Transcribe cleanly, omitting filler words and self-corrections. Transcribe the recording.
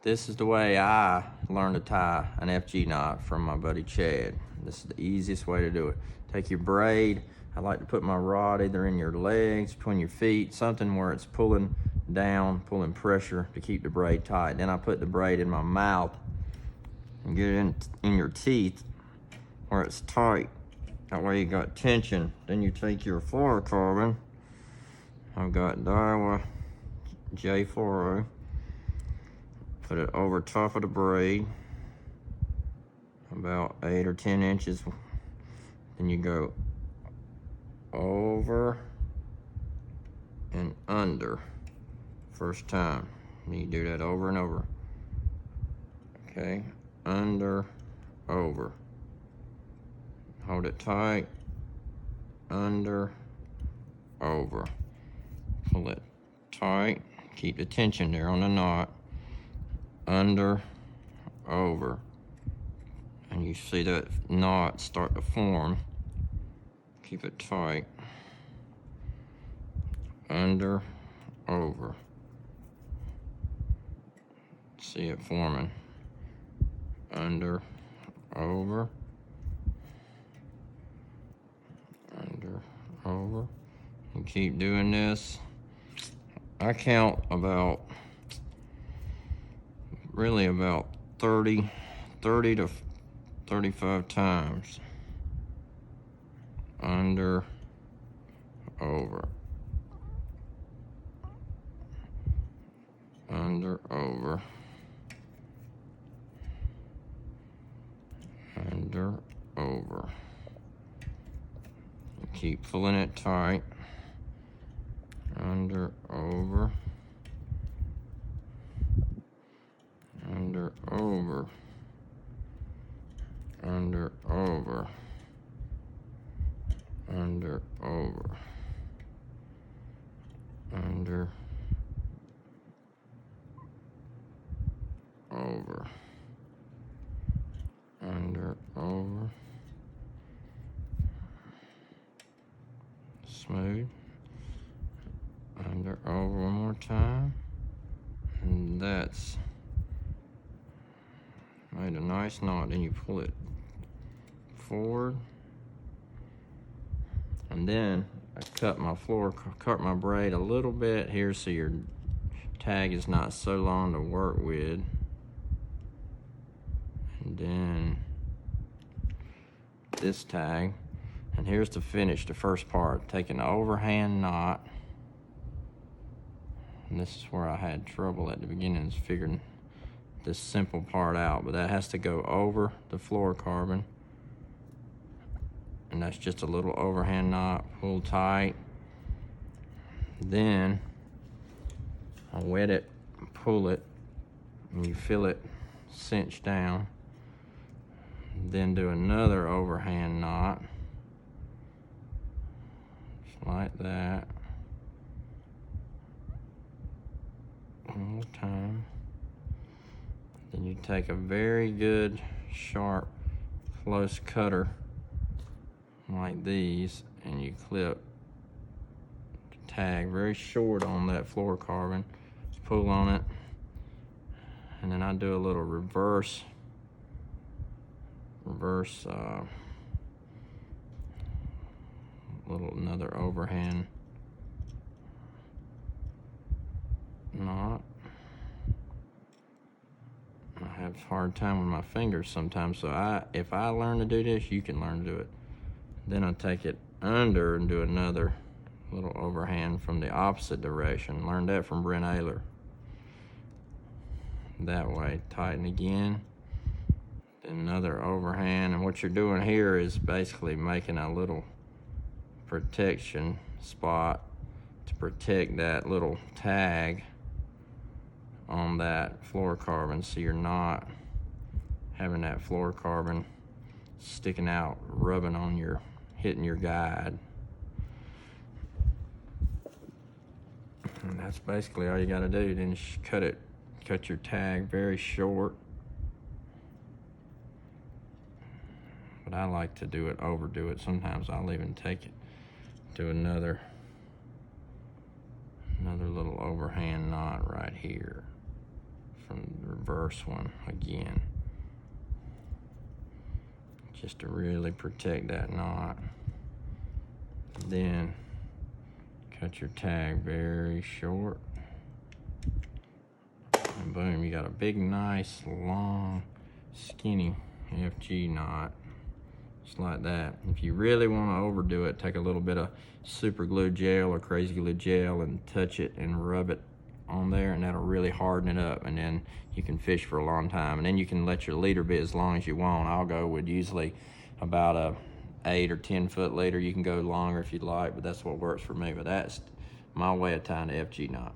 This is the way I learned to tie an FG knot from my buddy Chad. This is the easiest way to do it. Take your braid. I like to put my rod either in your legs, between your feet, something where it's pulling down, pulling pressure to keep the braid tight. Then I put the braid in my mouth and get it in your teeth where it's tight. That way you got tension. Then you take your fluorocarbon. I've got Daiwa J40. Put it over top of the braid, about 8 or 10 inches. Then you go over and under first time. And you do that over and over. Okay, under, over. Hold it tight, under, over. Pull it tight, keep the tension there on the knot. Under, over. And you see that knot start to form. Keep it tight. Under, over. See it forming. Under, over. Under, over. And keep doing this. I count about 30 to 35 times. Under, over. Under, over. Under, over. Keep pulling it tight. Under, over. Under, over. Under, over. Under, over. Under, over. Under, over. Smooth. Under, over one more time. And that's made a nice knot. Then you pull it forward. And then I cut my braid a little bit here so your tag is not so long to work with. And then this tag. And here's the finish, the first part. Taking the overhand knot. And this is where I had trouble at the beginning, is figuring this simple part out. But that has to go over the fluorocarbon. And that's just a little overhand knot, pull tight. Then I wet it, pull it, and you feel it cinch down. Then do another overhand knot, just like that. One more time. Then you take a very good, sharp, close cutter like these, and you clip the tag very short on that fluorocarbon. Just pull on it, and then I do a little reverse another overhand knot. I have a hard time with my fingers sometimes, so if I learn to do this, you can learn to do it. Then I take it under and do another little overhand from the opposite direction. Learned that from Brent Ehrler. That way, tighten again. Another overhand, and what you're doing here is basically making a little protection spot to protect that little tag on that fluorocarbon, so you're not having that fluorocarbon sticking out, rubbing on hitting your guide. And that's basically all you got to do. Then just cut your tag very short. But I like to overdo it. Sometimes I'll even take it, do another little overhand knot right here from the reverse one again, just to really protect that knot. Then cut your tag very short, and boom, you got a big, nice, long, skinny FG knot, just like that. If you really want to overdo it, take a little bit of super glue gel or crazy glue gel and touch it and rub it on there, and that'll really harden it up, and then you can fish for a long time. And then you can let your leader be as long as you want. I'll go with usually about a 8 or 10 foot leader. You can go longer if you'd like, but that's what works for me. But that's my way of tying the FG knot.